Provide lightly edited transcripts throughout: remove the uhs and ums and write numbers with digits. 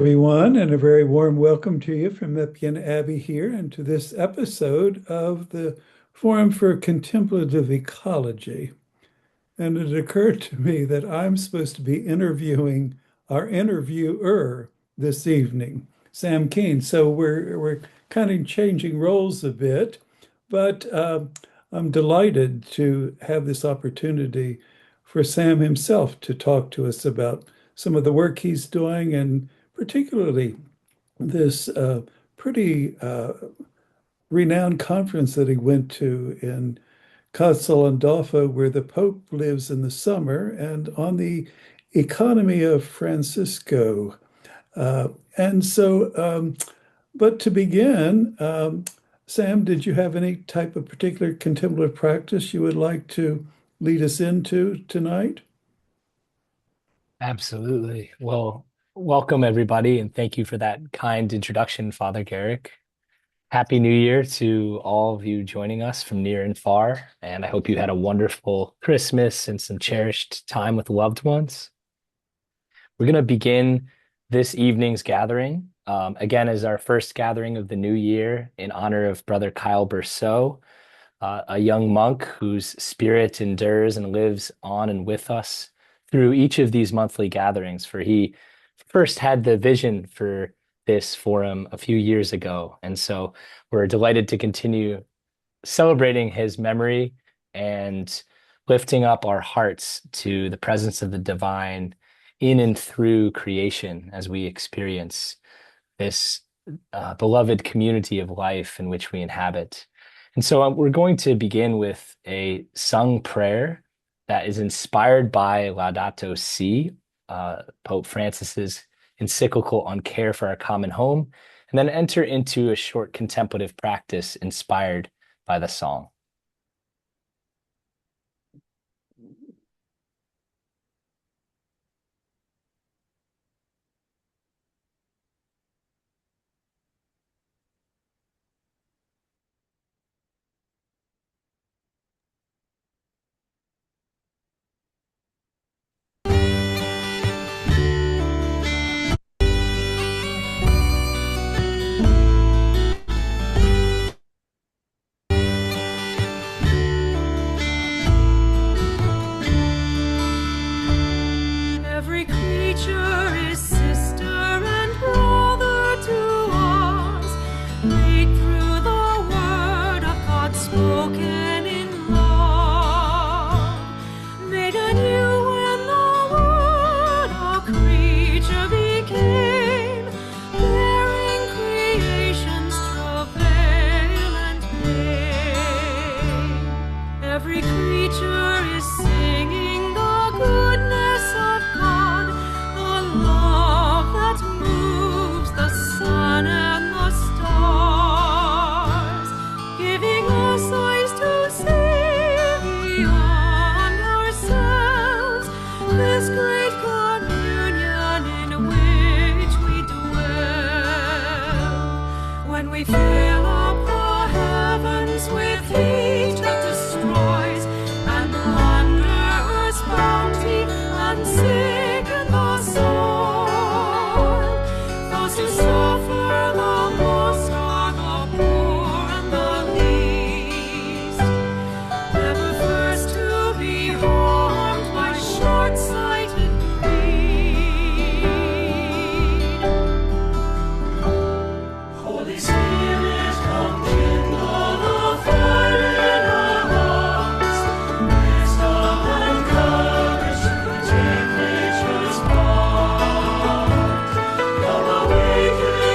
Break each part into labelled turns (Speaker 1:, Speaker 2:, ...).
Speaker 1: Everyone, and a very warm welcome to you from Mepkin Abbey here and to this episode of the Forum for Contemplative Ecology. And it occurred to me that I'm supposed to be interviewing our interviewer this evening, Sam Keene. So we're kind of changing roles a bit, but I'm delighted to have this opportunity for Sam himself to talk to us about some of the work he's doing and particularly this pretty renowned conference that he went to in Castel Gandolfo, where the Pope lives in the summer, and on the Economy of Francesco. And so, but to begin, Sam, did you have any type of particular contemplative practice you would like to lead us into tonight?
Speaker 2: Absolutely. Well, welcome everybody, and thank you for that kind introduction, Father Guerric. Happy New Year to all of you joining us from near and far, and I hope you had a wonderful Christmas and some cherished time with loved ones. We're going to begin this evening's gathering, again, as our first gathering of the new year in honor of Brother Kyle Berceau, a young monk whose spirit endures and lives on and with us through each of these monthly gatherings, for he first had the vision for this forum a few years ago. And so we're delighted to continue celebrating his memory and lifting up our hearts to the presence of the divine in and through creation as we experience this beloved community of life in which we inhabit. And so we're going to begin with a sung prayer that is inspired by Laudato Si, Pope Francis's encyclical on care for our common home, and then enter into a short contemplative practice inspired by the song.
Speaker 3: Every creature is sister and brother to us, made through the word of God spoken in love, made anew when the word a creature became, bearing creation's travail and pain. Every creature is singing the goodness of God, the love that moves the sun and the stars, giving us eyes to see beyond ourselves this great communion in which we dwell. When we fill up the heavens with heat that destroys and plunder earth's bounty and sicken the soul, those who suffer the most are the poor and the least, never first to be harmed by short-sighted greed. Holy Spirit, come kindle the fire in our hearts, wisdom and courage to take nature's part. Come awaken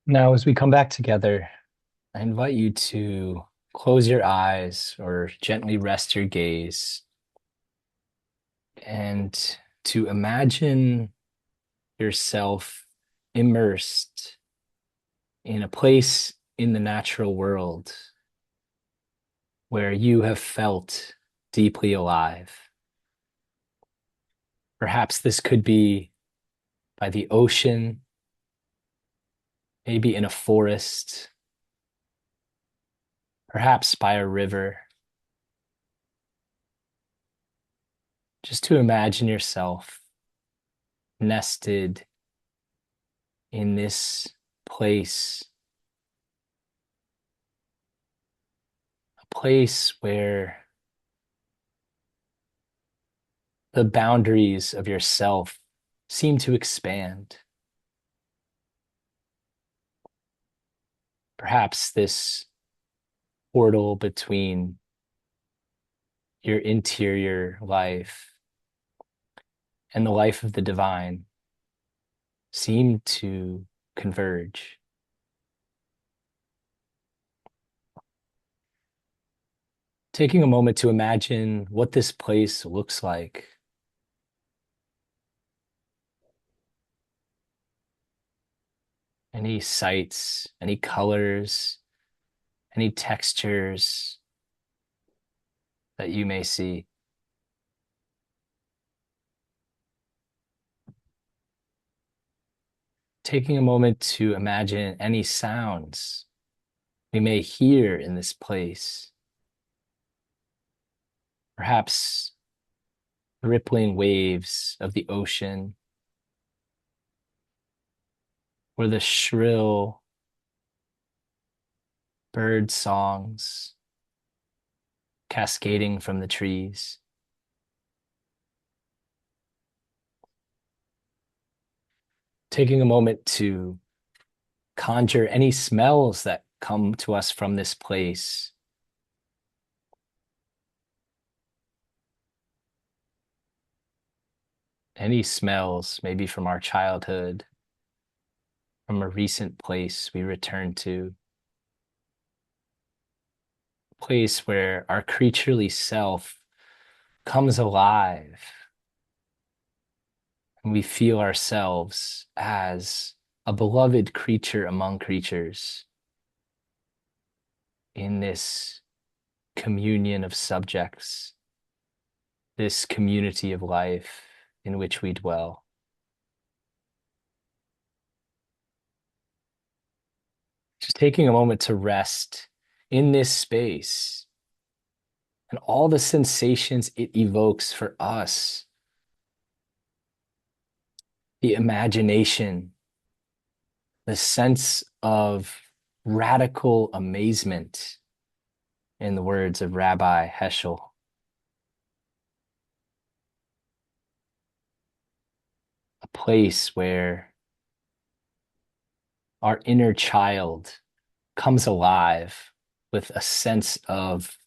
Speaker 2: Now, as we come back together, I invite you to close your eyes or gently rest your gaze and to imagine yourself immersed in a place in the natural world where you have felt deeply alive. Perhaps this could be by the ocean, maybe in a forest, perhaps by a river. Just to imagine yourself nested in this place, a place where the boundaries of yourself seem to expand. Perhaps this portal between your interior life and the life of the divine seem to converge. Taking a moment to imagine what this place looks like. Any sights, any colors, any textures that you may see. Taking a moment to imagine any sounds we may hear in this place. Perhaps the rippling waves of the ocean, or the shrill bird songs cascading from the trees. Taking a moment to conjure any smells that come to us from this place. Any smells, maybe from our childhood, from a recent place we returned to, a place where our creaturely self comes alive and we feel ourselves as a beloved creature among creatures in this communion of subjects, this community of life in which we dwell. Just taking a moment to rest in this space and all the sensations it evokes for us. The imagination, the sense of radical amazement, in the words of Rabbi Heschel. A place where our inner child comes alive with a sense of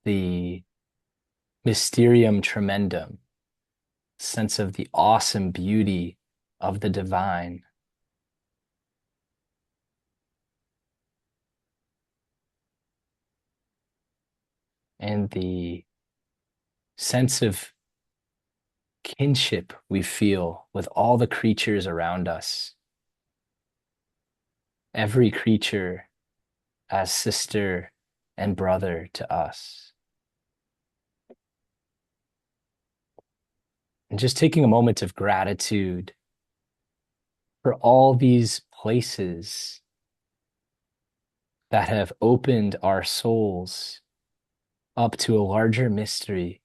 Speaker 2: the mysterium tremendum, sense of the awesome beauty of the divine. And the sense of kinship we feel with all the creatures around us. Every creature as sister and brother to us. And just taking a moment of gratitude for all these places that have opened our souls up to a larger mystery.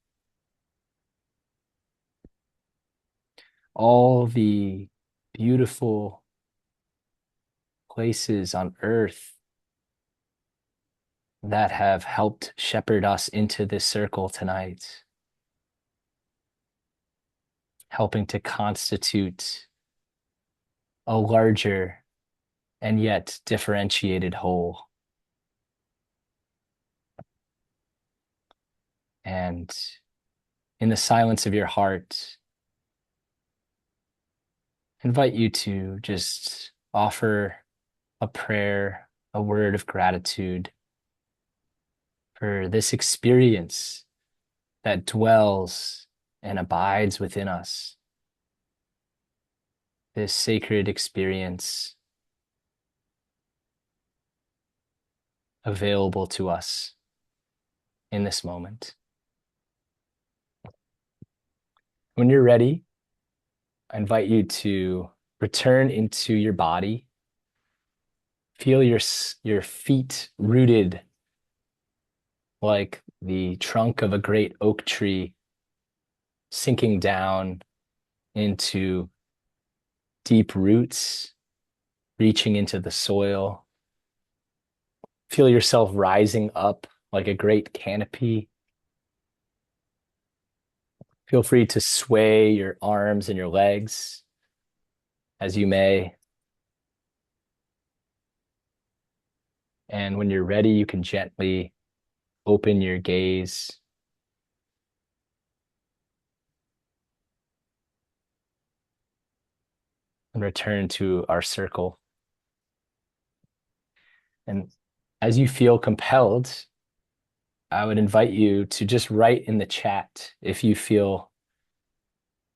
Speaker 2: All the beautiful places on earth that have helped shepherd us into this circle tonight, helping to constitute a larger and yet differentiated whole. And in the silence of your heart, invite you to just offer a prayer, a word of gratitude for this experience that dwells and abides within us, this sacred experience available to us in this moment. When you're ready, I invite you to return into your body. Feel your feet rooted like the trunk of a great oak tree, sinking down into deep roots, reaching into the soil. Feel yourself rising up like a great canopy. Feel free to sway your arms and your legs as you may. And when you're ready, you can gently open your gaze and return to our circle. And as you feel compelled, I would invite you to just write in the chat if you feel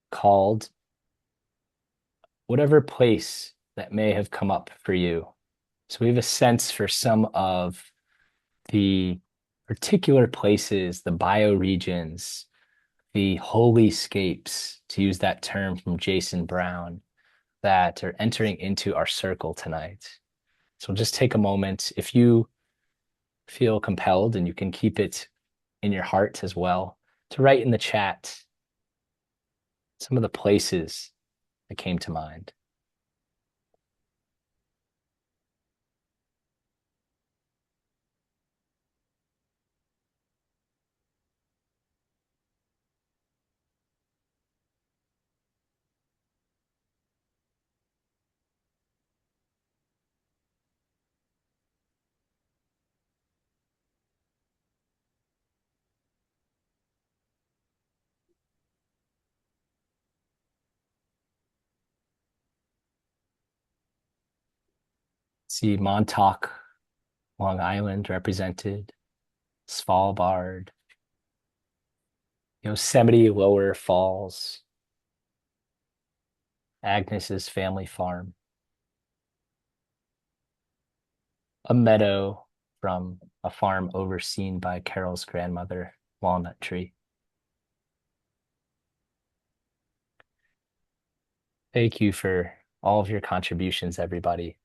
Speaker 2: called, whatever place that may have come up for you. So we have a sense for some of the particular places, the bioregions, the holyscapes, to use that term from Jason Brown, that are entering into our circle tonight. So just take a moment. If you feel compelled, and you can keep it in your heart as well, to write in the chat some of the places that came to mind. See Montauk, Long Island represented, Svalbard, Yosemite Lower Falls, Agnes's family farm, a meadow from a farm overseen by Carol's grandmother, Walnut Tree. Thank you for all of your contributions, everybody.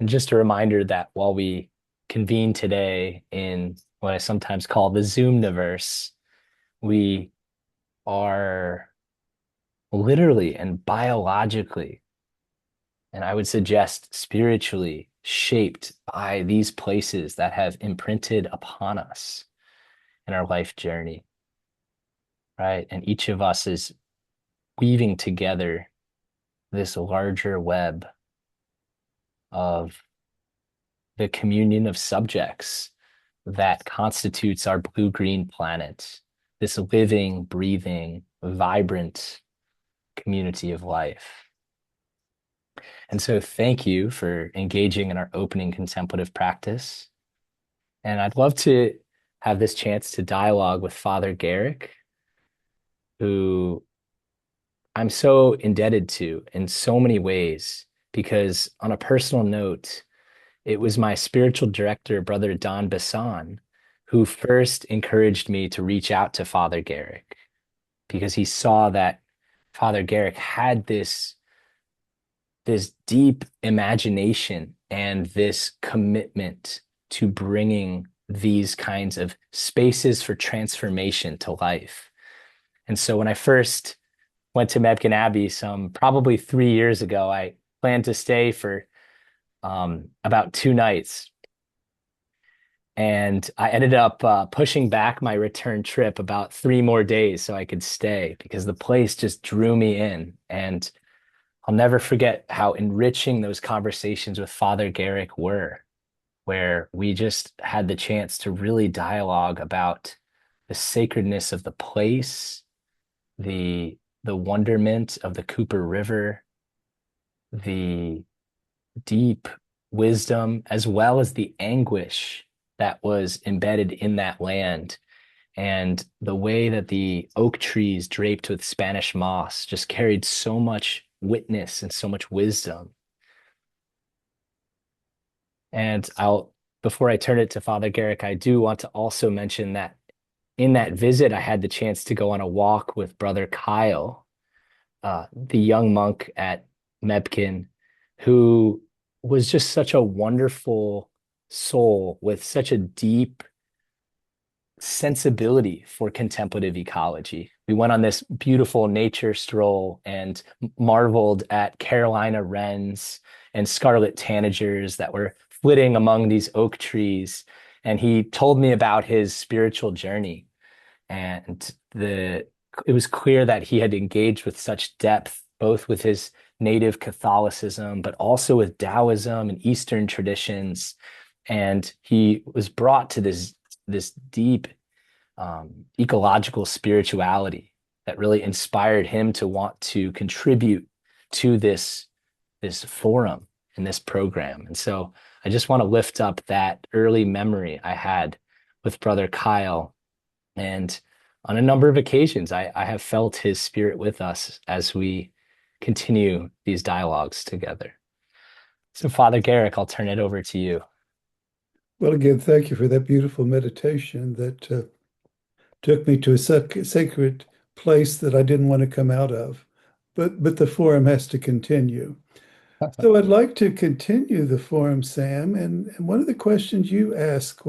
Speaker 2: And just a reminder that while we convene today in what I sometimes call the Zoomniverse, we are literally and biologically, and I would suggest spiritually, shaped by these places that have imprinted upon us in our life journey, right? And each of us is weaving together this larger web of the communion of subjects that constitutes our blue-green planet, this living, breathing, vibrant community of life. And so thank you for engaging in our opening contemplative practice. And I'd love to have this chance to dialogue with Father Guerric, who I'm so indebted to in so many ways, because on a personal note, it was my spiritual director, Brother Don Bassan, who first encouraged me to reach out to Father Guerric, because he saw that Father Guerric had this deep imagination and this commitment to bringing these kinds of spaces for transformation to life. And so when I first went to Mebken Abbey some probably 3 years ago, I planned to stay for about 2 nights. And I ended up pushing back my return trip about 3 more days so I could stay, because the place just drew me in. And I'll never forget how enriching those conversations with Father Guerric were, where we just had the chance to really dialogue about the sacredness of the place, the wonderment of the Cooper River, the deep wisdom as well as the anguish that was embedded in that land. And the way that the oak trees draped with Spanish moss just carried so much witness and so much wisdom. And before I turn it to Father Guerric, I do want to also mention that in that visit, I had the chance to go on a walk with Brother Kyle, the young monk at Mebkin, who was just such a wonderful soul with such a deep sensibility for contemplative ecology. We went on this beautiful nature stroll and marveled at Carolina wrens and scarlet tanagers that were flitting among these oak trees. And he told me about his spiritual journey. And it was clear that he had engaged with such depth, both with his native Catholicism, but also with Taoism and Eastern traditions. And he was brought to this deep ecological spirituality that really inspired him to want to contribute to this forum and this program. And so I just want to lift up that early memory I had with Brother Kyle. And on a number of occasions, I have felt his spirit with us as we continue these dialogues together. So, Father Guerric, I'll turn it over to you.
Speaker 1: Well, again, thank you for that beautiful meditation that took me to a sacred place that I didn't want to come out of. But the forum has to continue. So I'd like to continue the forum, Sam. And one of the questions you ask,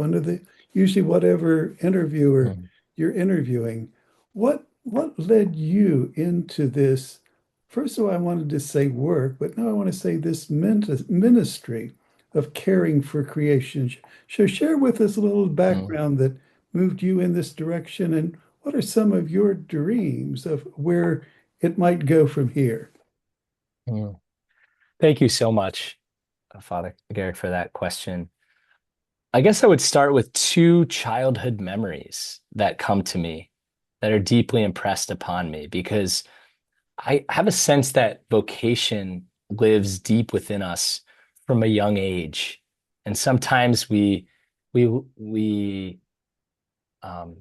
Speaker 1: usually whatever interviewer
Speaker 2: Mm,
Speaker 1: you're interviewing, what led you into this? First of all, I wanted to say work, but now I want to say this ministry of caring for creation. So share with us a little
Speaker 2: mm,
Speaker 1: background that moved you in this direction, and what are some of your dreams of where it might go from here?
Speaker 2: mm. Thank you so much, Father Guerric, for that question. I guess I would start with two childhood memories that come to me that are deeply impressed upon me because I have a sense that vocation lives deep within us from a young age. And sometimes we um,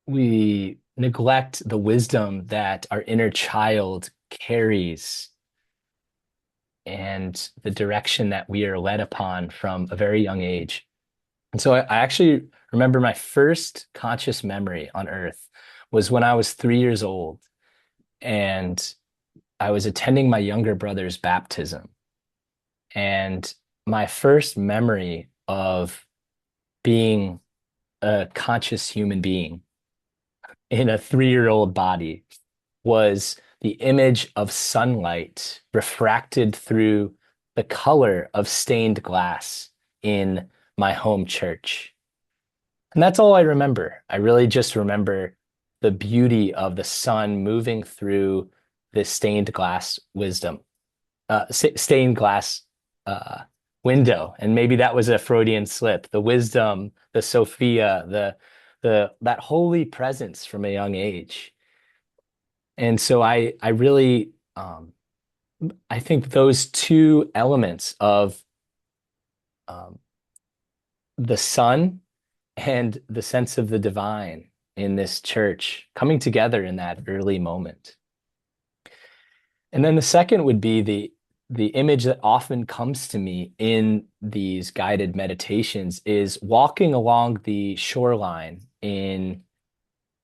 Speaker 2: we neglect the wisdom that our inner child carries and the direction that we are led upon from a very young age. And so I actually remember my first conscious memory on earth was when I was 3 years old and I was attending my younger brother's baptism. And my first memory of being a conscious human being in a 3-year-old body was the image of sunlight refracted through the color of stained glass in my home church. And that's all I remember. I really just remember the beauty of the sun moving through this stained glass stained glass uh, window. And maybe that was a Freudian slip. The wisdom, the Sophia, that holy presence from a young age. And so I really I think those two elements of um, the sun and the sense of the divine in this church coming together in that early moment. And then the second would be the image that often comes to me in these guided meditations is walking along the shoreline in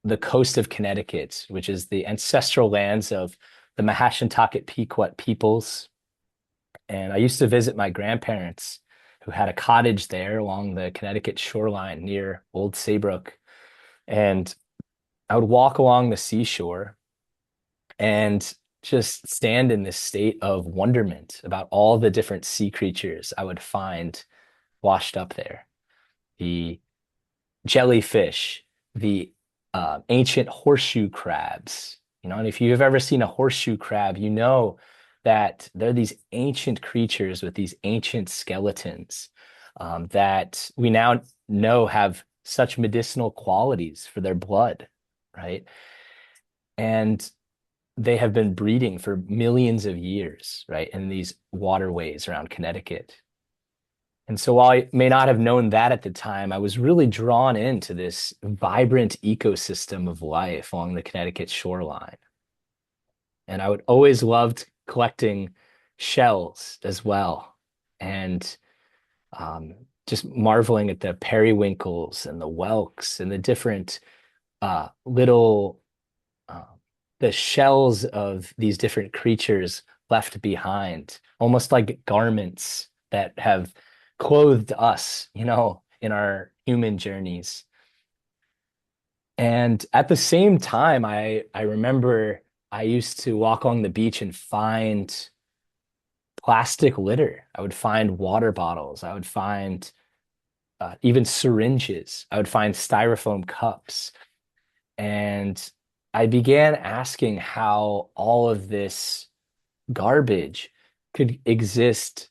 Speaker 2: the coast of Connecticut, which is the ancestral lands of the Mahashantucket Pequot peoples. And I used to visit my grandparents who had a cottage there along the Connecticut shoreline near Old Saybrook. And I would walk along the seashore and just stand in this state of wonderment about all the different sea creatures I would find washed up there. The jellyfish, the ancient horseshoe crabs. And if you've ever seen a horseshoe crab, you know that they're these ancient creatures with these ancient skeletons that we now know have such medicinal qualities for their blood, right? And they have been breeding for millions of years, right, in these waterways around Connecticut. And so while I may not have known that at the time, I was really drawn into this vibrant ecosystem of life along the Connecticut shoreline. And I would always loved collecting shells as well. And um, just marveling at the periwinkles and the whelks and the different little uh, the shells of these different creatures left behind, almost like garments that have clothed us, in our human journeys. And at the same time, I remember I used to walk along the beach and find plastic litter. I would find water bottles. I would find even syringes. I would find styrofoam cups. And I began asking how all of this garbage could exist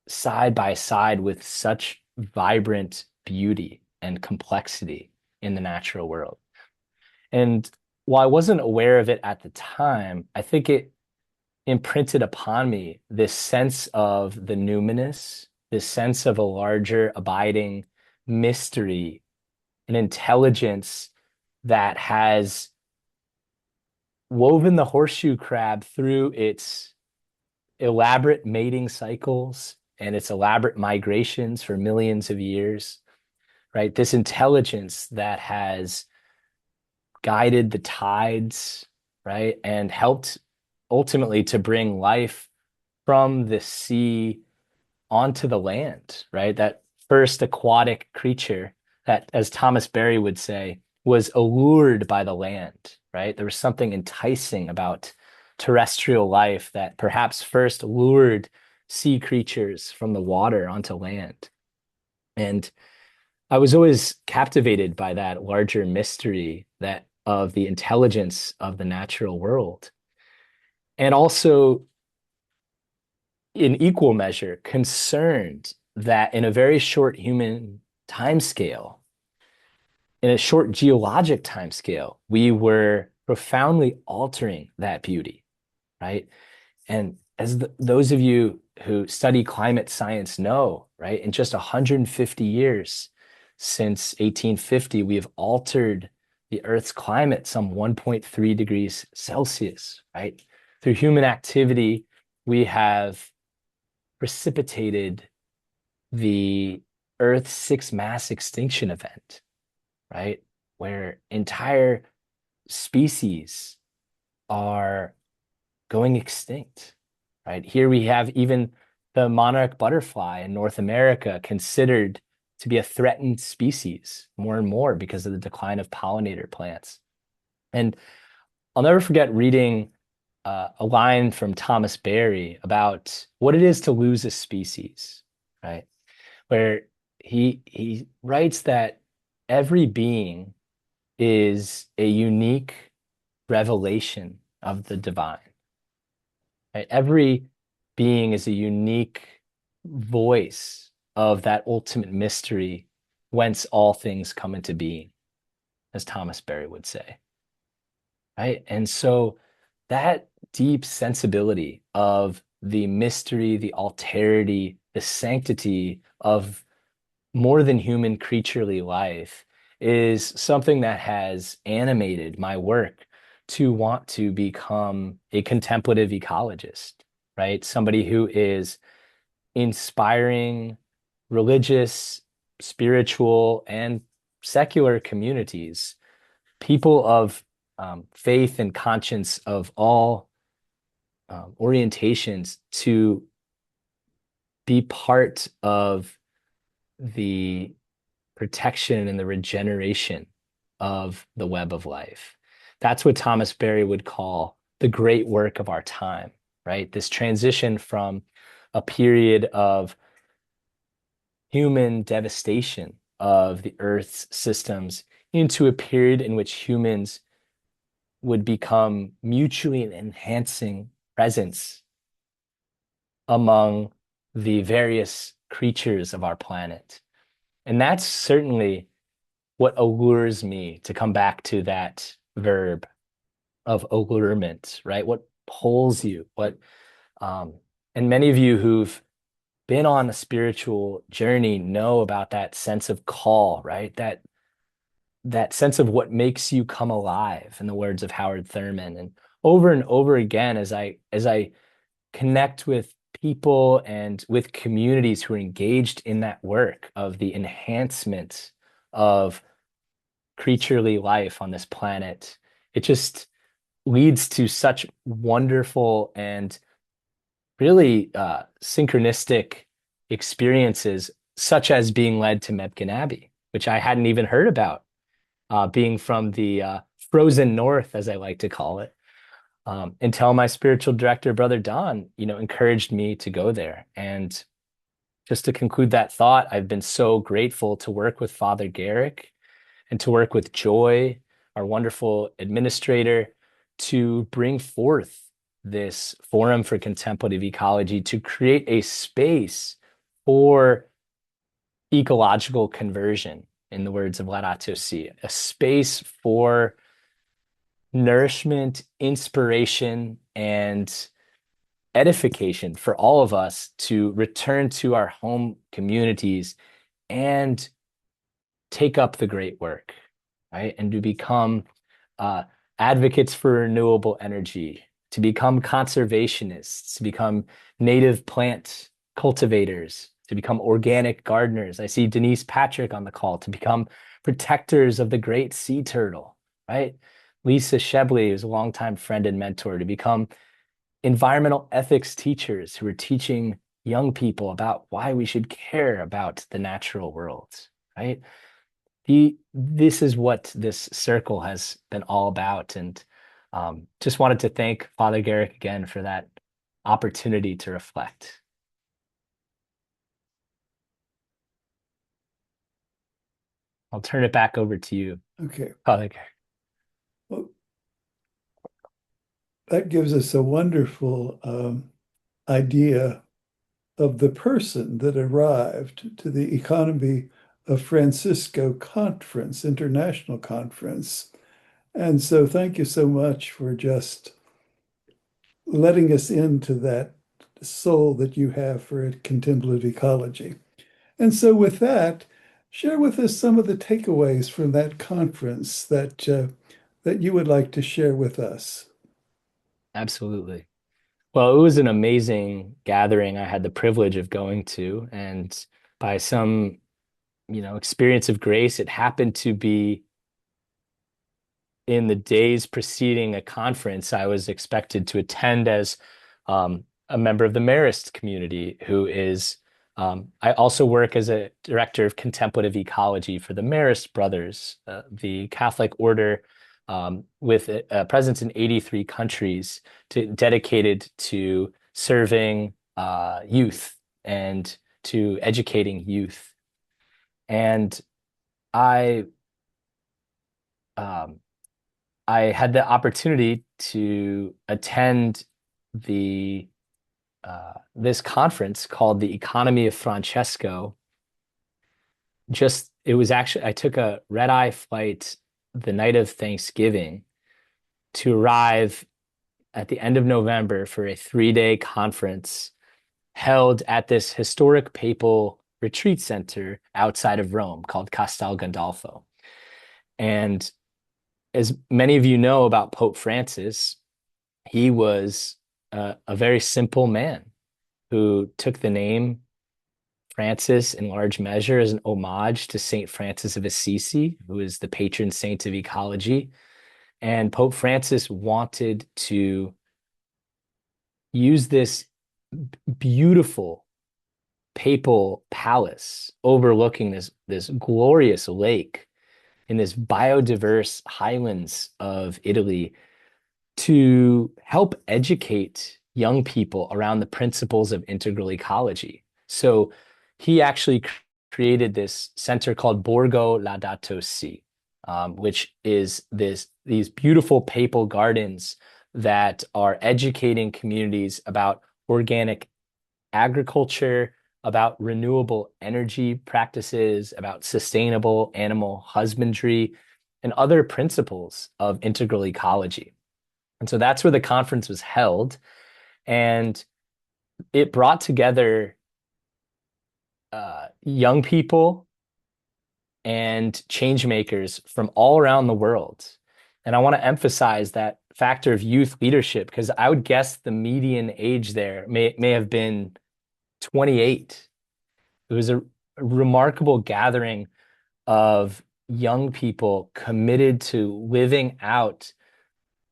Speaker 2: side by side with such vibrant beauty and complexity in the natural world. And while I wasn't aware of it at the time, I think it imprinted upon me this sense of the numinous, this sense of a larger abiding mystery, an intelligence that has woven the horseshoe crab through its elaborate mating cycles and its elaborate migrations for millions of years, right? This intelligence that has guided the tides, right? And helped ultimately to bring life from the sea onto the land, right? That first aquatic creature that, as Thomas Berry would say, was allured by the land, right? There was something enticing about terrestrial life that perhaps first lured sea creatures from the water onto land. And I was always captivated by that larger mystery that of the intelligence of the natural world. And also, in equal measure, concerned that in a very short human timescale, in a short geologic timescale, we were profoundly altering that beauty, right? And as those of you who study climate science know, right, in just 150 years since 1850, we have altered the Earth's climate some 1.3 degrees Celsius, right? Through human activity, we have precipitated the Earth's sixth mass extinction event, right? Where entire species are going extinct, right? Here we have even the monarch butterfly in North America considered to be a threatened species more and more because of the decline of pollinator plants. And I'll never forget reading a line from Thomas Berry about what it is to lose a species, right? Where he writes that every being is a unique revelation of the divine. Right? Every being is a unique voice of that ultimate mystery whence all things come into being, as Thomas Berry would say. Right? And so that deep sensibility of the mystery, the alterity, the sanctity of more than human creaturely life is something that has animated my work to want to become a contemplative ecologist, right? Somebody who is inspiring religious, spiritual, and secular communities, people of faith and conscience of all orientations to be part of the protection and the regeneration of the web of life. That's what Thomas Berry would call the great work of our time, right? This transition from a period of human devastation of the Earth's systems into a period in which humans would become mutually enhancing presence among the various creatures of our planet. And that's certainly what allures me to come back to that verb, of allurement, right? What pulls you? And many of you who've been on a spiritual journey know about that sense of call, right? That sense of what makes you come alive, in the words of Howard Thurman. And over again, as I connect with people and with communities who are engaged in that work of the enhancement of creaturely life on this planet, it just leads to such wonderful and really synchronistic experiences, such as being led to Mebkin Abbey, which I hadn't even heard about, being from the frozen north, as I like to call it, until my spiritual director, Brother Don, encouraged me to go there. And just to conclude that thought, I've been so grateful to work with Father Guerric and to work with Joy, our wonderful administrator, to bring forth this Forum for Contemplative Ecology to create a space for ecological conversion, in the words of Laudato Si, a space for nourishment, inspiration, and edification for all of us to return to our home communities and take up the great work, right? And to become advocates for renewable energy, to become conservationists, to become native plant cultivators, to become organic gardeners. I see Denise Patrick on the call, to become protectors of the great sea turtle, right? Lisa Shebley is a longtime friend and mentor, to become environmental ethics teachers who are teaching young people about why we should care about the natural world, right? This is what this circle has been all about. And just wanted to thank Father Guerric again for that opportunity to reflect. I'll turn it back over to you,
Speaker 1: Okay.
Speaker 2: Father Guerric.
Speaker 1: Well, that gives us a wonderful idea of the person that arrived to the Economy of Francesco conference, international conference. And so thank you so much for just letting us into that soul that you have for contemplative ecology. And so with that, share with us some of the takeaways from that conference that you would like to share with us.
Speaker 2: Absolutely. Well, it was an amazing gathering I had the privilege of going to, and by some, experience of grace, it happened to be in the days preceding a conference I was expected to attend as a member of the Marist community, who is, I also work as a director of contemplative ecology for the Marist Brothers, the Catholic order with a presence in 83 countries dedicated to serving youth and to educating youth. And I um, I had the opportunity to attend the this conference called the Economy of Francesco. It was actually, I took a red-eye flight the night of Thanksgiving to arrive at the end of November for a 3-day conference held at this historic papal retreat center outside of Rome called Castel Gandolfo. And as many of you know about Pope Francis, he was a very simple man who took the name Francis in large measure as an homage to Saint Francis of Assisi, who is the patron saint of ecology. And Pope Francis wanted to use this beautiful papal palace overlooking this glorious lake in this biodiverse highlands of Italy to help educate young people around the principles of integral ecology. So he actually created this center called Borgo Laudato Si, which is these beautiful papal gardens that are educating communities about organic agriculture, about renewable energy practices, about sustainable animal husbandry, and other principles of integral ecology. And so that's where the conference was held. And it brought together young people and change makers from all around the world. And I want to emphasize that factor of youth leadership because I would guess the median age there may have been 28. It was a remarkable gathering of young people committed to living out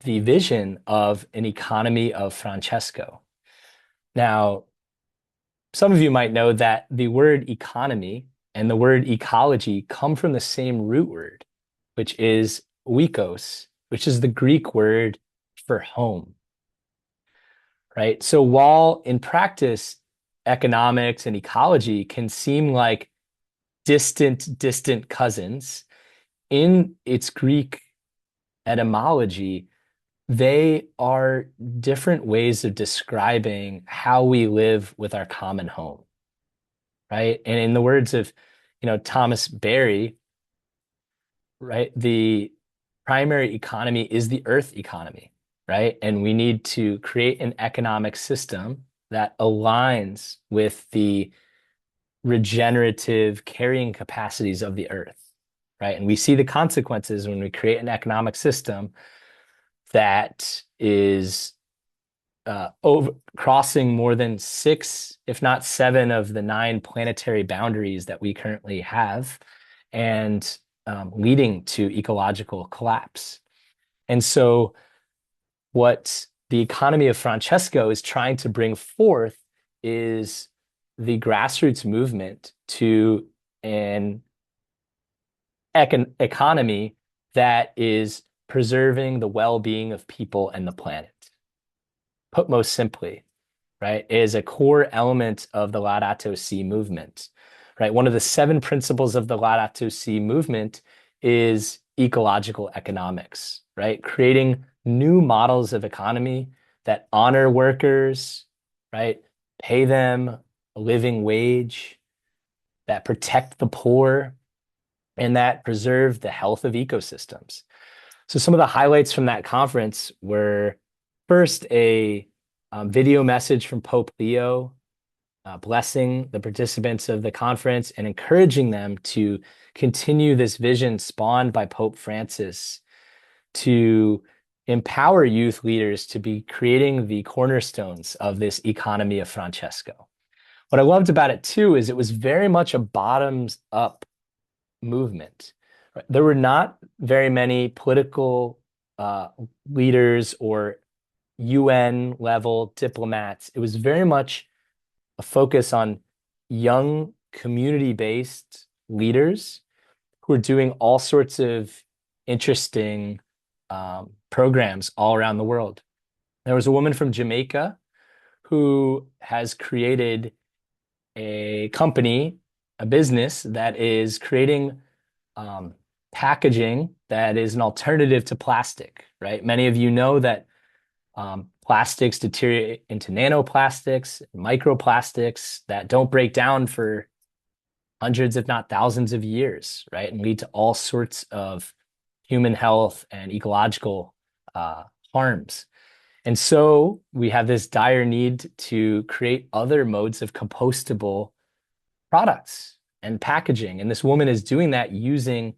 Speaker 2: the vision of an economy of Francesco. Now, some of you might know that the word economy and the word ecology come from the same root word, which is oikos, which is the Greek word for home, right? So while in practice, economics and ecology can seem like distant cousins, in its Greek etymology, they are different ways of describing how we live with our common home, right? And in the words of, Thomas Berry, right, the primary economy is the earth economy, right? And we need to create an economic system that aligns with the regenerative carrying capacities of the earth, right? And we see the consequences when we create an economic system that is crossing more than 6, if not 7, of the 9 planetary boundaries that we currently have, and leading to ecological collapse. And so, what the economy of Francesco is trying to bring forth is the grassroots movement to an economy that is preserving the well-being of people and the planet. Put most simply, right, is a core element of the Laudato Si movement, right? One of the 7 principles of the Laudato Si movement is ecological economics, right? Creating new models of economy that honor workers, right? Pay them a living wage, that protect the poor, and that preserve the health of ecosystems. So some of the highlights from that conference were first a video message from Pope Leo, blessing the participants of the conference and encouraging them to continue this vision spawned by Pope Francis to empower youth leaders to be creating the cornerstones of this economy of Francesco. What I loved about it too is it was very much a bottoms up movement. There were not very many political leaders or UN level diplomats. It was very much a focus on young community-based leaders who are doing all sorts of interesting programs all around the world. There was a woman from Jamaica who has created a company, a business that is creating packaging that is an alternative to plastic, right? Many of you know that plastics deteriorate into nanoplastics, microplastics that don't break down for hundreds, if not thousands of years, right? And lead to all sorts of human health and ecological harms. And so we have this dire need to create other modes of compostable products and packaging. And this woman is doing that using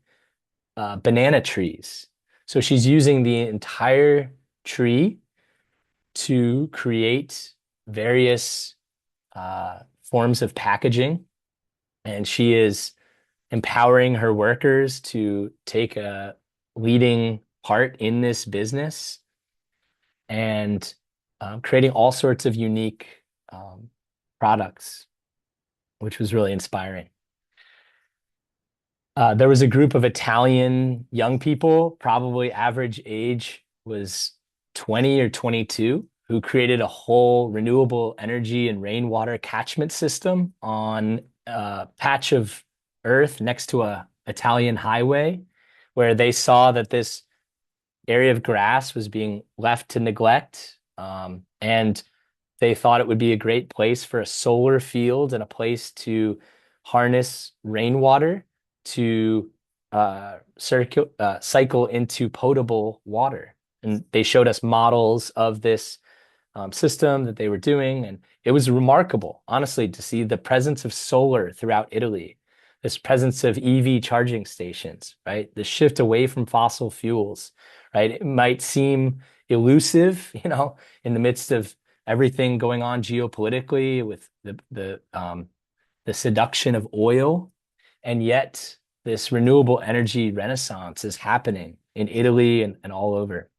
Speaker 2: banana trees. So she's using the entire tree to create various forms of packaging. And she is empowering her workers to take a leading part in this business and creating all sorts of unique products, which was really inspiring. There was a group of Italian young people, probably average age was 20 or 22, who created a whole renewable energy and rainwater catchment system on a patch of earth next to a Italian highway, where they saw that this area of grass was being left to neglect. And they thought it would be a great place for a solar field and a place to harness rainwater to cycle into potable water. And they showed us models of this system that they were doing. And it was remarkable, honestly, to see the presence of solar throughout Italy, this presence of EV charging stations, right? The shift away from fossil fuels, right? It might seem elusive, in the midst of everything going on geopolitically with the seduction of oil, and yet this renewable energy renaissance is happening in Italy and all over.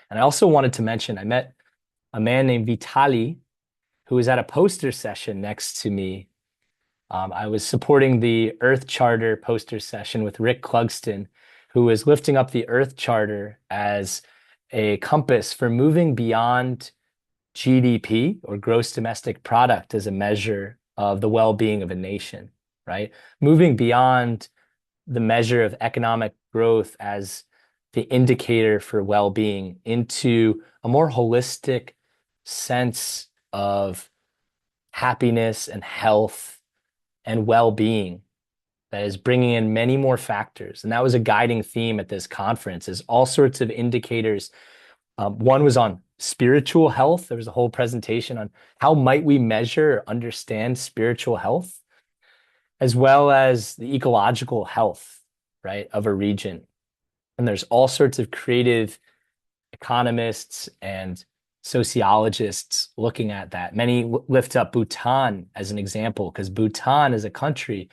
Speaker 2: And I also wanted to mention, I met a man named Vitali who was at a poster session next to me. I was supporting the Earth Charter poster session with Rick Clugston, who was lifting up the Earth Charter as a compass for moving beyond GDP, or gross domestic product, as a measure of the well-being of a nation, right? Moving beyond the measure of economic growth as the indicator for well-being into a more holistic sense of happiness and health and well-being that is bringing in many more factors. And that was a guiding theme at this conference, is all sorts of indicators. One was on spiritual health. There was a whole presentation on how might we measure or understand spiritual health, as well as the ecological health, right, of a region. And there's all sorts of creative economists and sociologists looking at that. Many lift up Bhutan as an example, because Bhutan as a country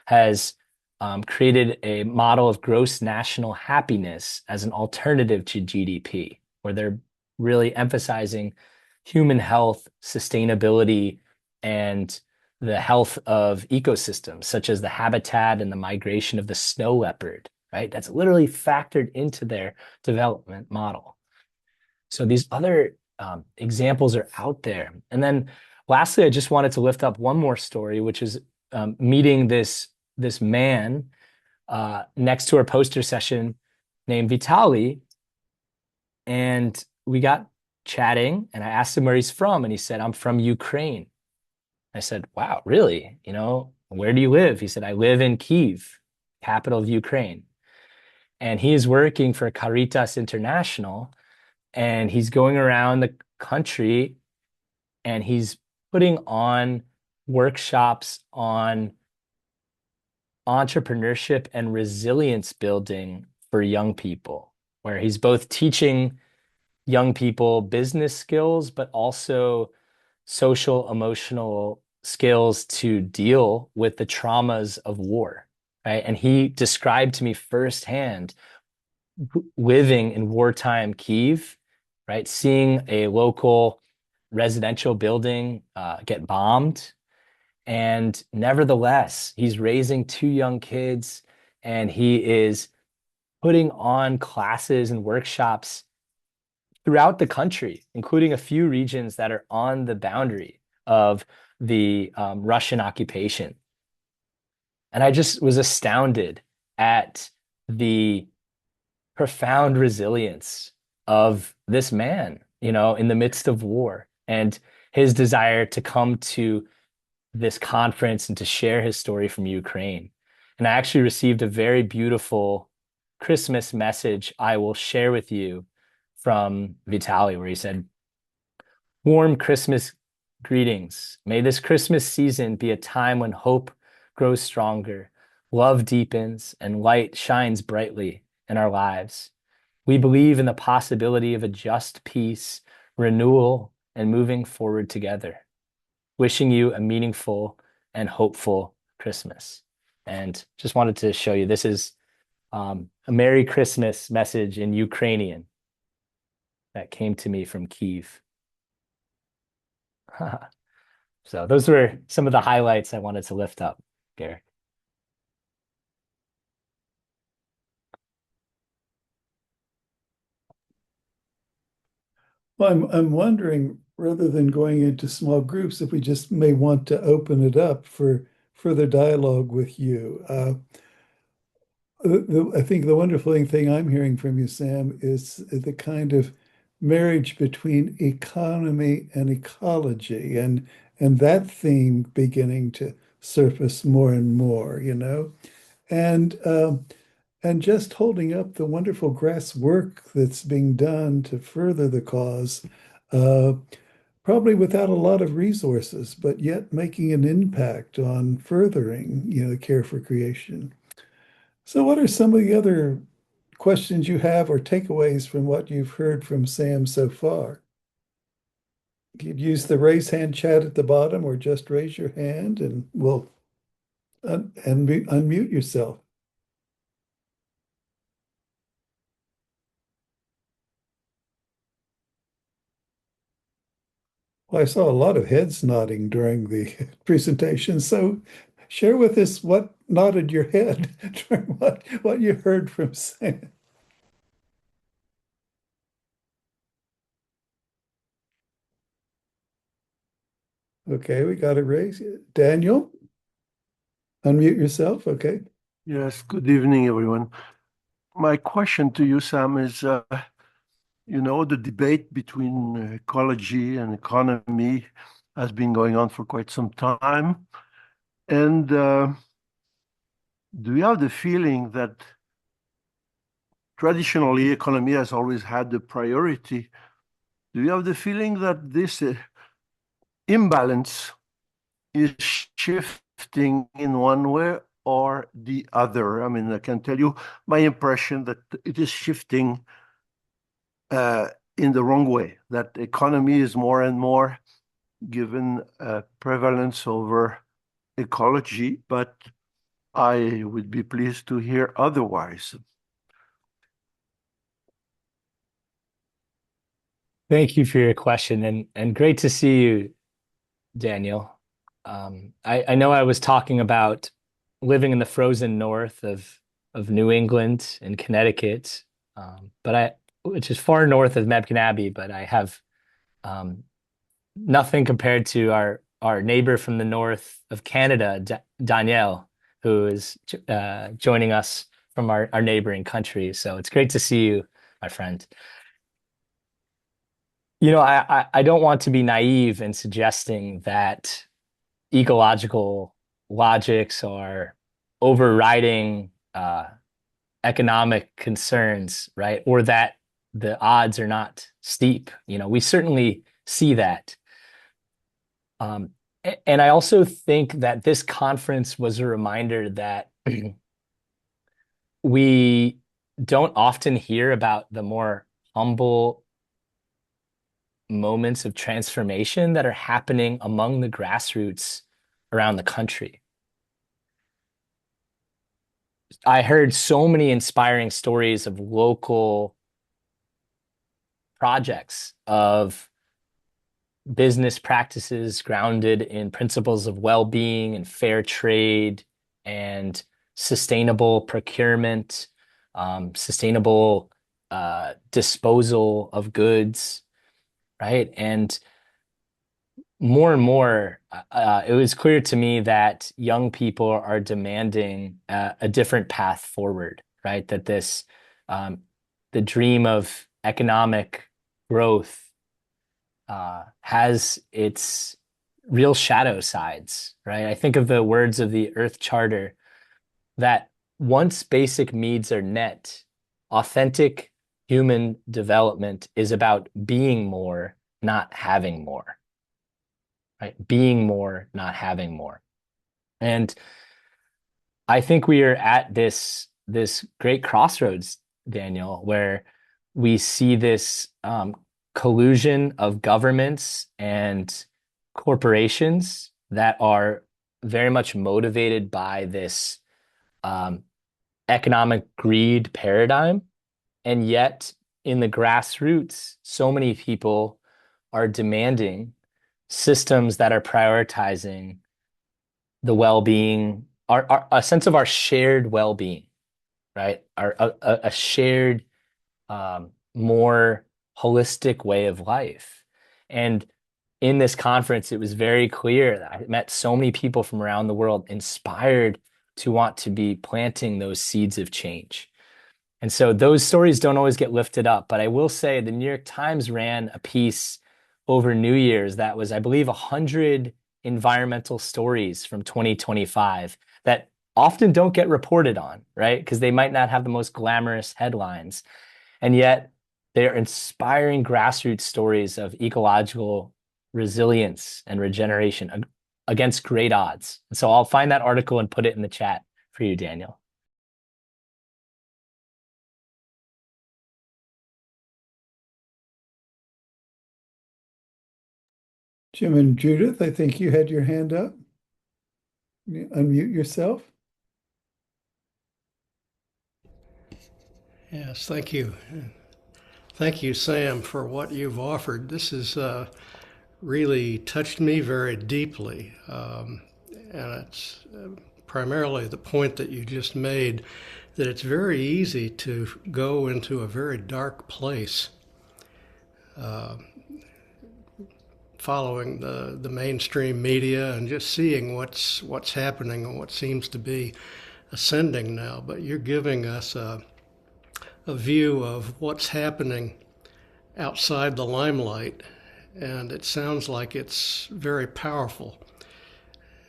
Speaker 2: has created a model of gross national happiness as an alternative to GDP, where they're really emphasizing human health, sustainability, and the health of ecosystems, such as the habitat and the migration of the snow leopard, right? That's literally factored into their development model. So these other examples are out there. And then lastly, I just wanted to lift up one more story, which is meeting this man next to our poster session named Vitali. And we got chatting, and I asked him where he's from, and he said, "I'm from Ukraine." I said, "Wow, really? Where do you live?" He said, "I live in Kyiv, capital of Ukraine." And he is working for Caritas International, and he's going around the country and he's putting on workshops on entrepreneurship and resilience building for young people, where he's both teaching young people business skills, but also social, emotional skills to deal with the traumas of war, right? And he described to me firsthand living in wartime Kyiv, right? Seeing a local residential building get bombed. And nevertheless, he's raising two young kids, and he is putting on classes and workshops throughout the country, including a few regions that are on the boundary of the Russian occupation. And I just was astounded at the profound resilience of this man, in the midst of war, and his desire to come to this conference and to share his story from Ukraine. And I actually received a very beautiful Christmas message I will share with you from Vitali, where he said, "Warm Christmas greetings. May this Christmas season be a time when hope grows stronger, love deepens, and light shines brightly in our lives. We believe in the possibility of a just peace, renewal, and moving forward together. Wishing you a meaningful and hopeful Christmas." And just wanted to show you, this is a Merry Christmas message in Ukrainian that came to me from Kyiv. So those were some of the highlights I wanted to lift up, Guerric.
Speaker 1: Well, I'm wondering, rather than going into small groups, if we just may want to open it up for further dialogue with you. I think the wonderful thing I'm hearing from you, Sam, is the kind of marriage between economy and ecology, and that theme beginning to surface more and more, and and just holding up the wonderful grass work that's being done to further the cause, uh, probably without a lot of resources, but yet making an impact on furthering, the care for creation. So, what are some of the other questions you have or takeaways from what you've heard from Sam so far? You'd use the raise hand chat at the bottom or just raise your hand and we'll unmute yourself. Well, I saw a lot of heads nodding during the presentation. So share with us what nodded your head during what you heard from Sam. Okay, we got it raised. Daniel, unmute yourself. Okay.
Speaker 4: Yes, good evening, everyone. My question to you, Sam, is the debate between ecology and economy has been going on for quite some time. And do you have the feeling that traditionally economy has always had the priority? Do you have the feeling that this imbalance is shifting in one way or the other? I mean, I can tell you my impression that it is shifting in the wrong way, that economy is more and more given prevalence over ecology, but I would be pleased to hear otherwise.
Speaker 2: Thank you for your question, and great to see you, Daniel. I know I was talking about living in the frozen north of New England and Connecticut, which is far north of Mebken Abbey, but I have nothing compared to our neighbor from the north of Canada, Danielle, who is joining us from our neighboring country. So it's great to see you, my friend. I don't want to be naive in suggesting that ecological logics are overriding economic concerns, right? Or that the odds are not steep. We certainly see that. And I also think that this conference was a reminder that we don't often hear about the more humble moments of transformation that are happening among the grassroots around the country. I heard so many inspiring stories of local projects, of business practices grounded in principles of well-being and fair trade and sustainable procurement, sustainable disposal of goods, right? And more, it was clear to me that young people are demanding a different path forward, right? That the dream of economic growth has its real shadow sides, right? I think of the words of the Earth Charter that once basic needs are met, authentic human development is about being more, not having more, right? Being more, not having more. And I think we are at this great crossroads, Daniel, where we see this collusion of governments and corporations that are very much motivated by this economic greed paradigm. And yet, in the grassroots, so many people are demanding systems that are prioritizing the well-being, a sense of our shared well-being, right? A shared, more holistic way of life. And in this conference, it was very clear that I met so many people from around the world inspired to want to be planting those seeds of change. And so those stories don't always get lifted up, but I will say the New York Times ran a piece over New Year's that was, I believe, 100 environmental stories from 2025 that often don't get reported on, right? Because they might not have the most glamorous headlines. And yet they're inspiring grassroots stories of ecological resilience and regeneration against great odds. So I'll find that article and put it in the chat for you, Daniel.
Speaker 1: Jim and Judith, I think you had your hand up. Unmute yourself.
Speaker 5: Yes, thank you. Thank you, Sam, for what you've offered. This has really touched me very deeply. And it's primarily the point that you just made, that it's very easy to go into a very dark place following the mainstream media and just seeing what's happening and what seems to be ascending now. But you're giving us a view of what's happening outside the limelight, and it sounds like it's very powerful,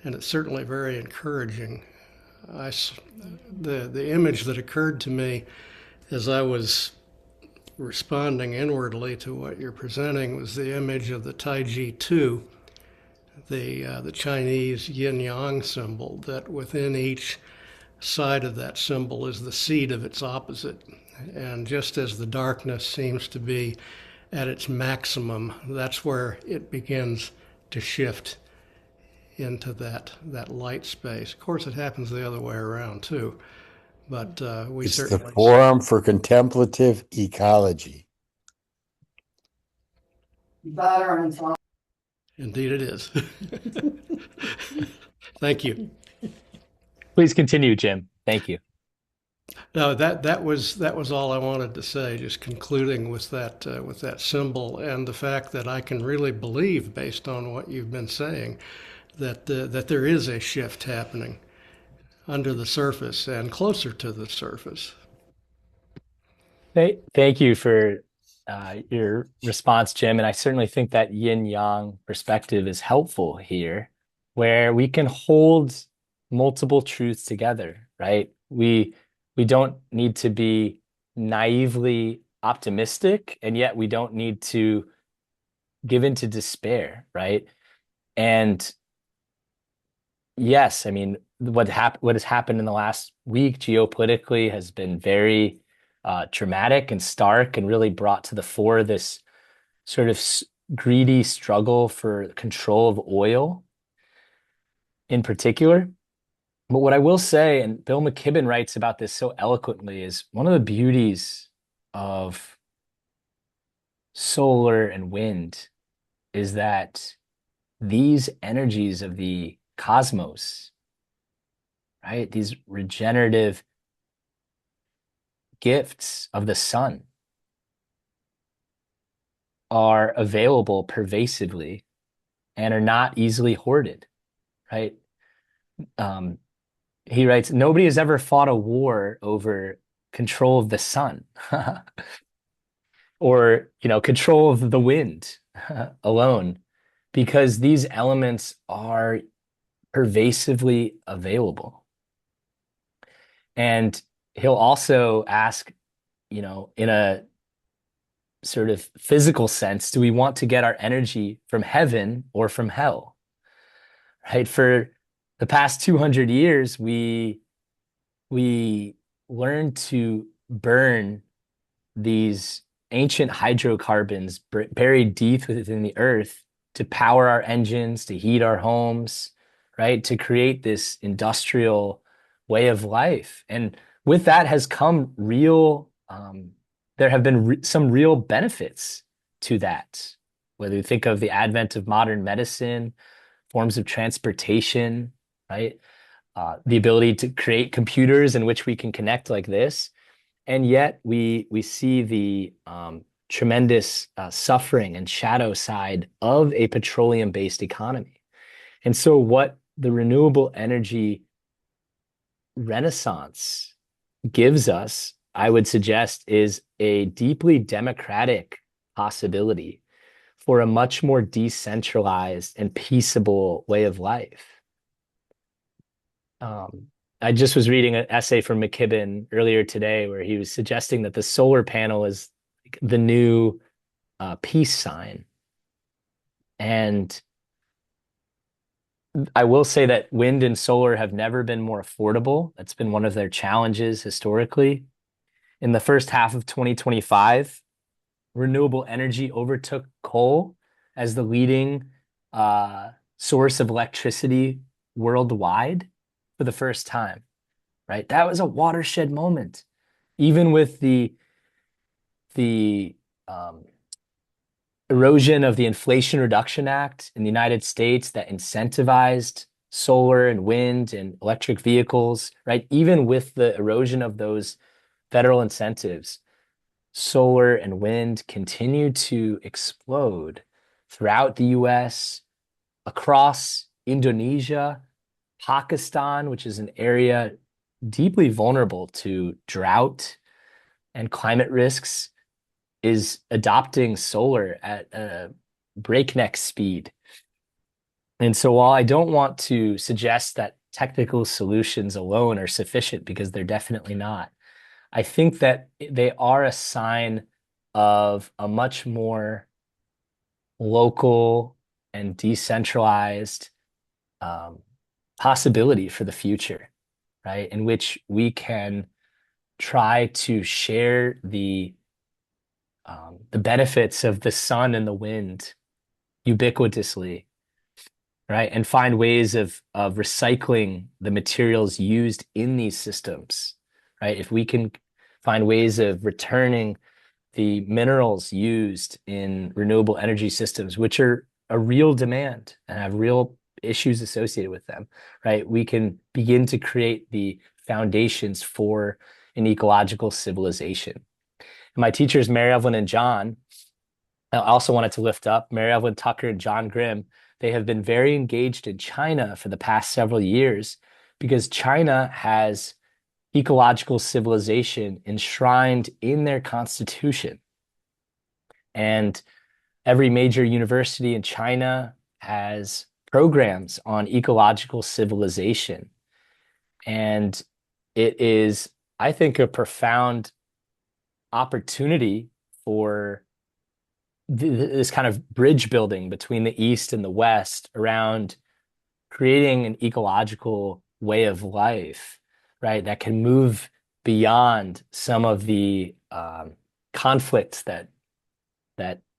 Speaker 5: and it's certainly very encouraging. The image that occurred to me as I was responding inwardly to what you're presenting was the image of the Taiji 2, the Chinese yin-yang symbol, that within each side of that symbol is the seed of its opposite. And just as the darkness seems to be at its maximum, that's where it begins to shift into that light space. Of course, it happens the other way around too, but we
Speaker 6: It's the
Speaker 5: certainly
Speaker 6: Forum for Contemplative Ecology.
Speaker 5: Indeed, it is. Thank you.
Speaker 2: Please continue, Jim. Thank you.
Speaker 5: No, that was all I wanted to say. Just concluding with that symbol and the fact that I can really believe, based on what you've been saying, that there is a shift happening under the surface and closer to the surface.
Speaker 2: Thank you for your response, Jim. And I certainly think that yin-yang perspective is helpful here, where we can hold multiple truths together, right? We don't need to be naively optimistic, and yet we don't need to give into despair, right? And yes, I mean, what has happened in the last week geopolitically has been very dramatic and stark, and really brought to the fore this sort of greedy struggle for control of oil in particular. But what I will say, and Bill McKibben writes about this so eloquently, is one of the beauties of solar and wind is that these energies of the cosmos, right, these regenerative gifts of the sun, are available pervasively and are not easily hoarded, right? He writes, nobody has ever fought a war over control of the sun or, control of the wind alone, because these elements are pervasively available. And he'll also ask, in a sort of physical sense, do we want to get our energy from heaven or from hell? Right? For the past 200 years, we learned to burn these ancient hydrocarbons buried deep within the earth to power our engines, to heat our homes, right? To create this industrial way of life. And with that has come there have been some real benefits to that. Whether you think of the advent of modern medicine, forms of transportation, right? The ability to create computers in which we can connect like this. And yet we see the tremendous suffering and shadow side of a petroleum-based economy. And so what the renewable energy renaissance gives us, I would suggest, is a deeply democratic possibility for a much more decentralized and peaceable way of life. I just was reading an essay from McKibben earlier today where he was suggesting that the solar panel is the new peace sign. And I will say that wind and solar have never been more affordable. That's been one of their challenges historically. In the first half of 2025, renewable energy overtook coal as the leading source of electricity worldwide for the first time, right? That was a watershed moment. Even with the erosion of the Inflation Reduction Act in the United States that incentivized solar and wind and electric vehicles, right? Even with the erosion of those federal incentives, solar and wind continue to explode throughout the US, across Indonesia, Pakistan, which is an area deeply vulnerable to drought and climate risks, is adopting solar at a breakneck speed. And so while I don't want to suggest that technical solutions alone are sufficient, because they're definitely not, I think that they are a sign of a much more local and decentralized possibility for the future, right? In which we can try to share the benefits of the sun and the wind ubiquitously, right? And find ways of recycling the materials used in these systems, right? If we can find ways of returning the minerals used in renewable energy systems, which are a real demand and have real issues associated with them, right? We can begin to create the foundations for an ecological civilization. And my teachers, Mary Evelyn and John, I also wanted to lift up Mary Evelyn Tucker and John Grimm. They have been very engaged in China for the past several years because China has ecological civilization enshrined in their constitution. And every major university in China has programs on ecological civilization. And it is, I think, a profound opportunity for this kind of bridge building between the East and the West around creating an ecological way of life, right? That can move beyond some of the conflicts that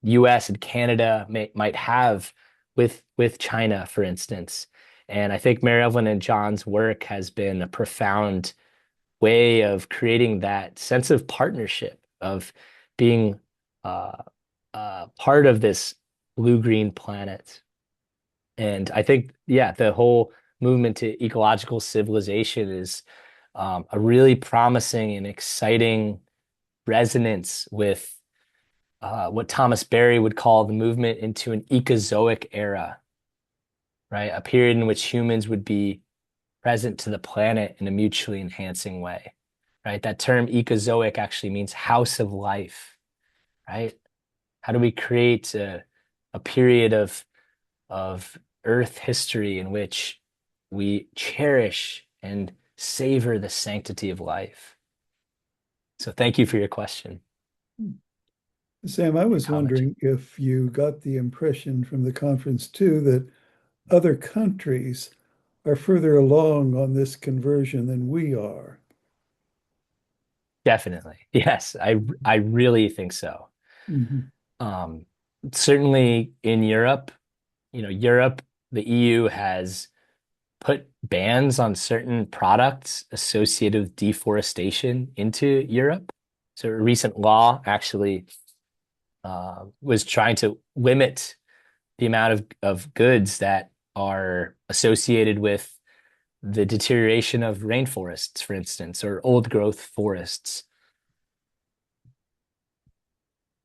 Speaker 2: U.S. and Canada might have with China, for instance. And I think Mary Evelyn and John's work has been a profound way of creating that sense of partnership, of being part of this blue-green planet. And I think, yeah, the whole movement to ecological civilization is a really promising and exciting resonance with what Thomas Berry would call the movement into an ecozoic era, right? A period in which humans would be present to the planet in a mutually enhancing way, right? That term ecozoic actually means house of life, right? How do we create a period of Earth history in which we cherish and savor the sanctity of life? So thank you for your question.
Speaker 1: Sam, I was
Speaker 2: Comment.
Speaker 1: wondering if you got the impression from the conference too that other countries are further along on this conversion than we are.
Speaker 2: Definitely. Yes, I really think so.
Speaker 1: Mhm.
Speaker 2: Certainly in Europe, Europe, the EU has put bans on certain products associated with deforestation into Europe. So a recent law actually was trying to limit the amount of goods that are associated with the deterioration of rainforests, for instance, or old growth forests.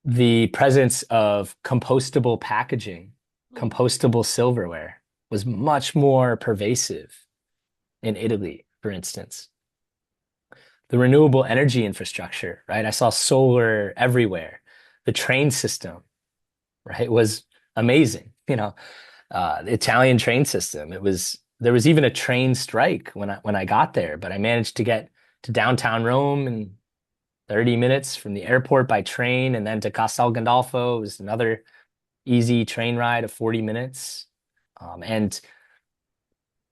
Speaker 2: The presence of compostable packaging, compostable silverware was much more pervasive in Italy, for instance. The renewable energy infrastructure, right? I saw solar everywhere. The train system, right, was amazing. The Italian train system, it was there was even a train strike when I got there, but I managed to get to downtown Rome in 30 minutes from the airport by train, and then to Castel Gandolfo. It was another easy train ride of 40 minutes. And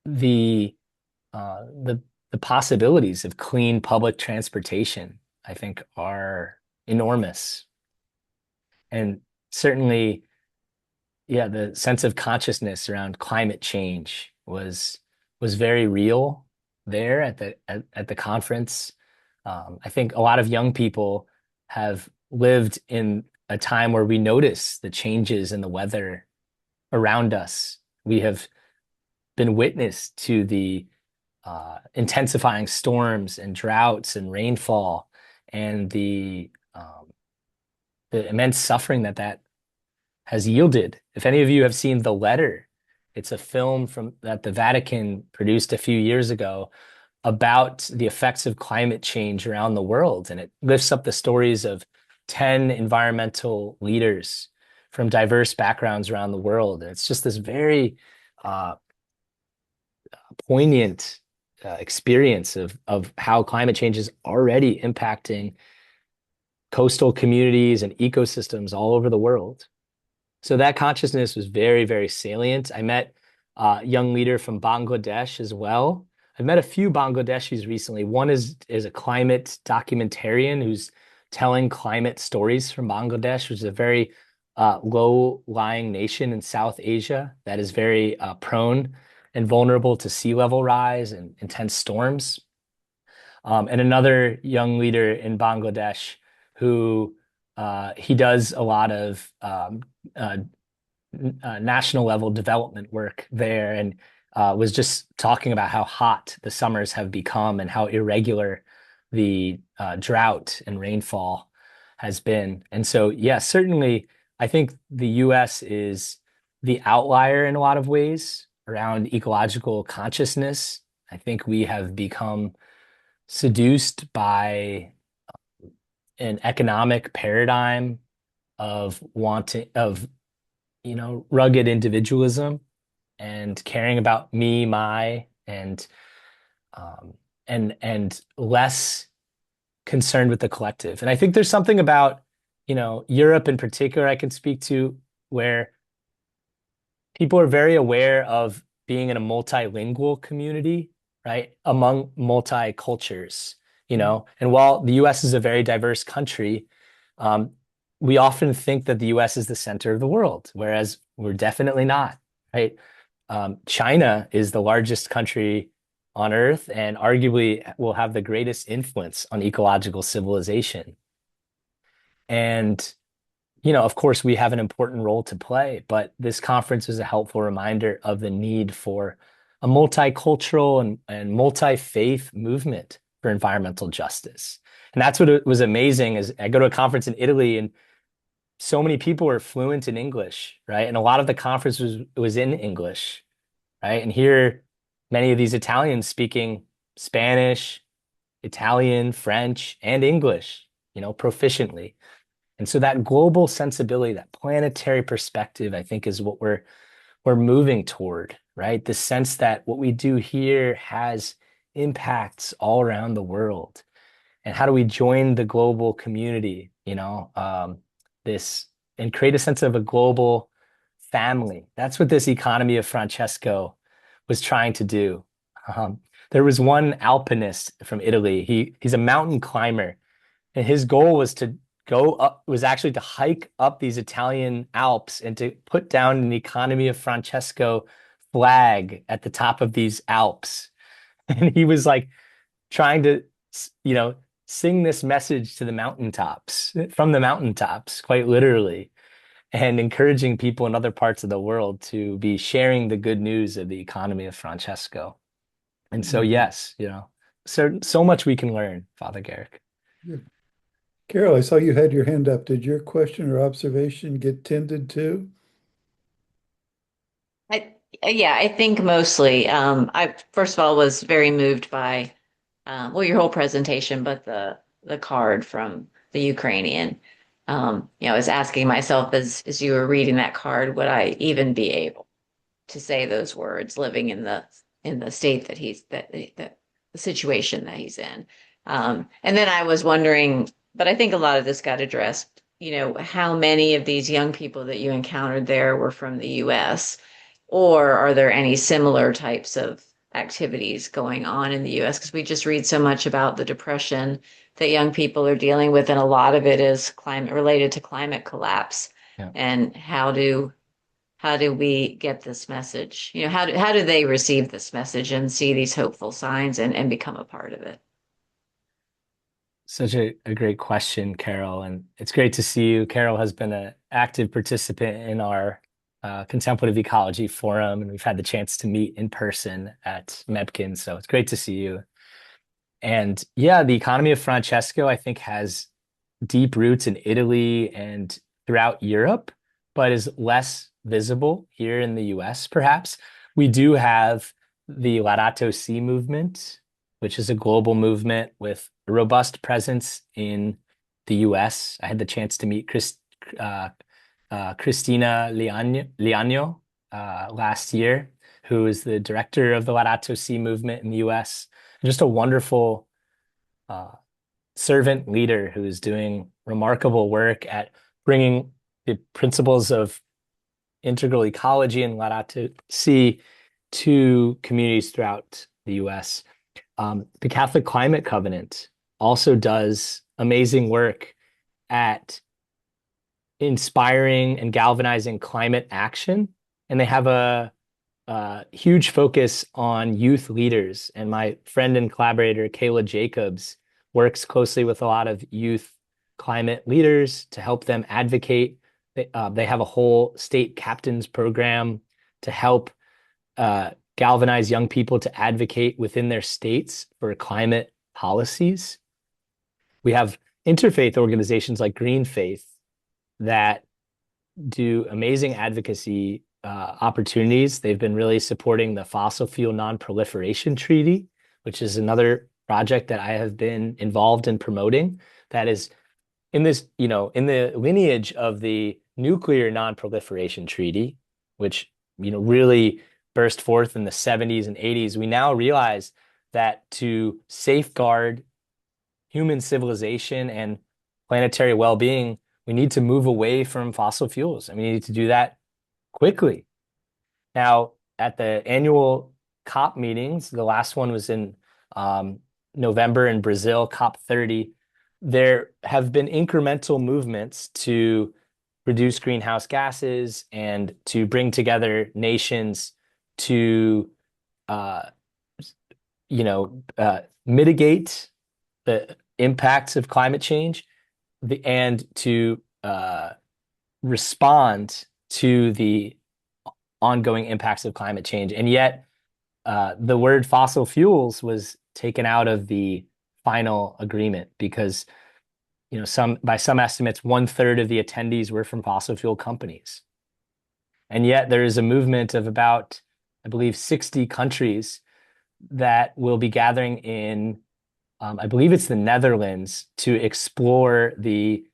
Speaker 2: the uh, the the possibilities of clean public transportation, I think, are enormous. And certainly, yeah, the sense of consciousness around climate change was very real there at the conference. I think a lot of young people have lived in a time where we notice the changes in the weather around us. We have been witness to the intensifying storms and droughts and rainfall and the immense suffering that has yielded. If any of you have seen The Letter, it's a film from that the Vatican produced a few years ago about the effects of climate change around the world, and it lifts up the stories of 10 environmental leaders from diverse backgrounds around the world. And it's just this very uh, poignant experience of how climate change is already impacting coastal communities and ecosystems all over the world. So that consciousness was very, very salient. I met a young leader from Bangladesh as well. I've met a few Bangladeshis recently. One is a climate documentarian who's telling climate stories from Bangladesh, which is a very low-lying nation in South Asia that is very prone and vulnerable to sea level rise and intense storms. And another young leader in Bangladesh who he does a lot of uh, national level development work there, and was just talking about how hot the summers have become and how irregular the drought and rainfall has been. And so, yeah, certainly, I think the US is the outlier in a lot of ways around ecological consciousness. I think we have become seduced by an economic paradigm of wanting of rugged individualism and caring about me, my, um, and less concerned with the collective. And I think there's something about, Europe in particular I can speak to where people are very aware of being in a multilingual community, right? Among multi-cultures, And while the US is a very diverse country, um, we often think that the US is the center of the world, whereas we're definitely not, right? China is the largest country on Earth and arguably will have the greatest influence on ecological civilization. And, of course, we have an important role to play, but this conference was a helpful reminder of the need for a multicultural and multi-faith movement for environmental justice. And that's what was amazing is I go to a conference in Italy and so many people were fluent in English, right? And a lot of the conference was in English, right? And here, many of these Italians speaking Spanish, Italian, French, and English, proficiently. And so that global sensibility, that planetary perspective, I think is what we're moving toward, right? The sense that what we do here has impacts all around the world. And how do we join the global community, this and create a sense of a global family? That's what this economy of Francesco was trying to do. There was one alpinist from Italy. He's a mountain climber, and his goal was to go up, was actually to hike up these Italian Alps and to put down an Economy of Francesco flag at the top of these Alps. And he was like trying to, sing this message to the mountaintops, from the mountaintops, quite literally, and encouraging people in other parts of the world to be sharing the good news of the Economy of Francesco. And so, yes, so much we can learn, Father Guerric.
Speaker 1: Yeah. Carol, I saw you had your hand up. Did your question or observation get tended to?
Speaker 7: Yeah, I think mostly. I first of all was very moved by your whole presentation, but the card from the Ukrainian. I was asking myself as you were reading that card, would I even be able to say those words living in the in the state that the situation that he's in. And then I was wondering, but I think a lot of this got addressed, how many of these young people that you encountered there were from the US, or are there any similar types of activities going on in the US? Because we just read so much about the depression that young people are dealing with, and a lot of it is climate related to climate collapse.
Speaker 2: Yeah.
Speaker 7: And how do we get this message? How do they receive this message and see these hopeful signs and become a part of it?
Speaker 2: Such a great question, Carol, and it's great to see you. Carol has been an active participant in our Contemplative Ecology Forum, and we've had the chance to meet in person at Mepkin, so it's great to see you. And yeah, the Economy of Francesco, I think, has deep roots in Italy and throughout Europe, but is less visible here in the US, perhaps. We do have the Laudato Si movement, which is a global movement with a robust presence in the US. I had the chance to meet Cristina Liano last year, who is the director of the Laudato Si movement in the US. Just a wonderful servant leader who is doing remarkable work at bringing the principles of integral ecology and Laudato Si to communities throughout the US. The Catholic Climate Covenant also does amazing work at inspiring and galvanizing climate action, and they have a huge focus on youth leaders. And my friend and collaborator, Kayla Jacobs, works closely with a lot of youth climate leaders to help them advocate. They have a whole state captains program to help galvanize young people to advocate within their states for climate policies. We have interfaith organizations like Green Faith that do amazing advocacy opportunities. They've been really supporting the Fossil Fuel Non-Proliferation Treaty, which is another project that I have been involved in promoting, that is in this, in the lineage of the Nuclear Non-Proliferation Treaty, which, really burst forth in the 70s and 80s. We now realize that to safeguard human civilization and planetary well-being, we need to move away from fossil fuels, and we need to do that quickly. Now, at the annual COP meetings, the last one was in November in Brazil, COP 30, there have been incremental movements to reduce greenhouse gases and to bring together nations to, mitigate the impacts of climate change and to respond to the ongoing impacts of climate change. And yet, the word fossil fuels was taken out of the final agreement because, by some estimates, 1/3 of the attendees were from fossil fuel companies. And yet there is a movement of about, I believe, 60 countries that will be gathering in, I believe it's the Netherlands, to explore the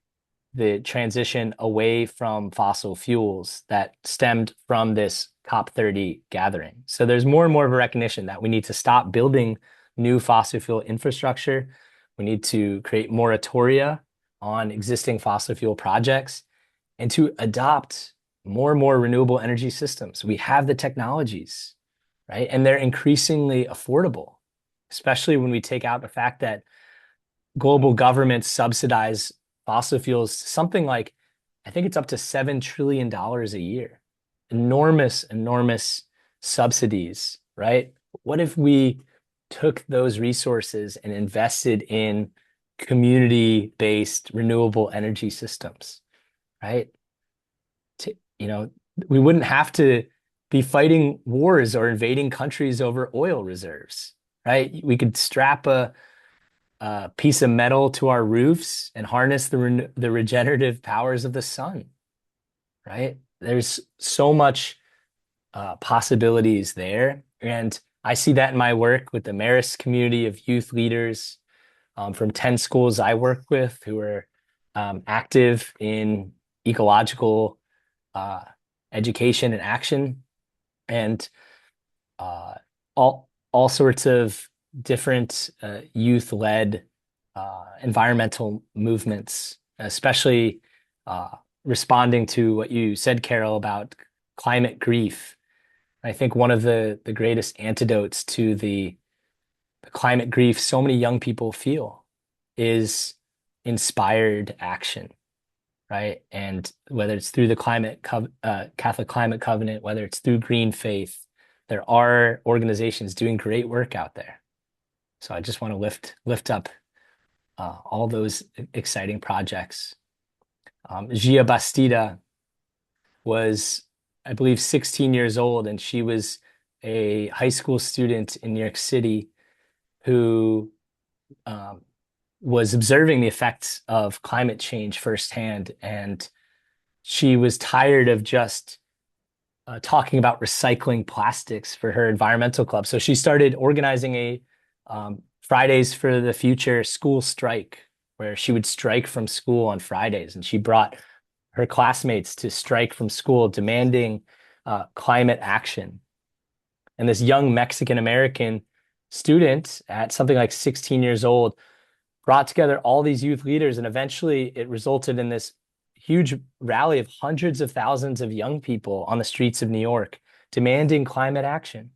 Speaker 2: transition away from fossil fuels that stemmed from this COP30 gathering. So there's more and more of a recognition that we need to stop building new fossil fuel infrastructure. We need to create moratoria on existing fossil fuel projects and to adopt more and more renewable energy systems. We have the technologies, right? And they're increasingly affordable, especially when we take out the fact that global governments subsidize fossil fuels, something like, I think it's up to $7 trillion a year. Enormous, enormous subsidies, right? What if we took those resources and invested in community-based renewable energy systems, right? We wouldn't have to be fighting wars or invading countries over oil reserves, right? We could strap a piece of metal to our roofs and harness the regenerative powers of the sun, right? There's so much possibilities there. And I see that in my work with the Marist community of youth leaders from 10 schools I work with who are active in ecological education and action. And all sorts of different youth-led environmental movements, especially responding to what you said, Carol, about climate grief. I think one of the greatest antidotes to the climate grief so many young people feel is inspired action, right? And whether it's through the Catholic Climate Covenant, whether it's through Green Faith, there are organizations doing great work out there. So I just want to lift up all those exciting projects. Gia Bastida was, I believe, 16 years old, and she was a high school student in New York City who was observing the effects of climate change firsthand. And she was tired of just talking about recycling plastics for her environmental club. So she started organizing a Fridays for the Future school strike, where she would strike from school on Fridays. And she brought her classmates to strike from school, demanding climate action. And this young Mexican-American student at something like 16 years old brought together all these youth leaders, and eventually it resulted in this huge rally of hundreds of thousands of young people on the streets of New York demanding climate action,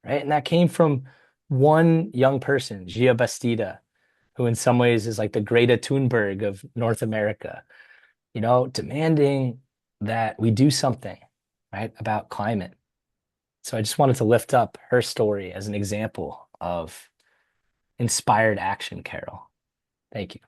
Speaker 2: right? And that came from one young person, Gia Bastida, who in some ways is like the Greta Thunberg of North America, demanding that we do something, right, about climate. So I just wanted to lift up her story as an example of inspired action, Carol. Thank you.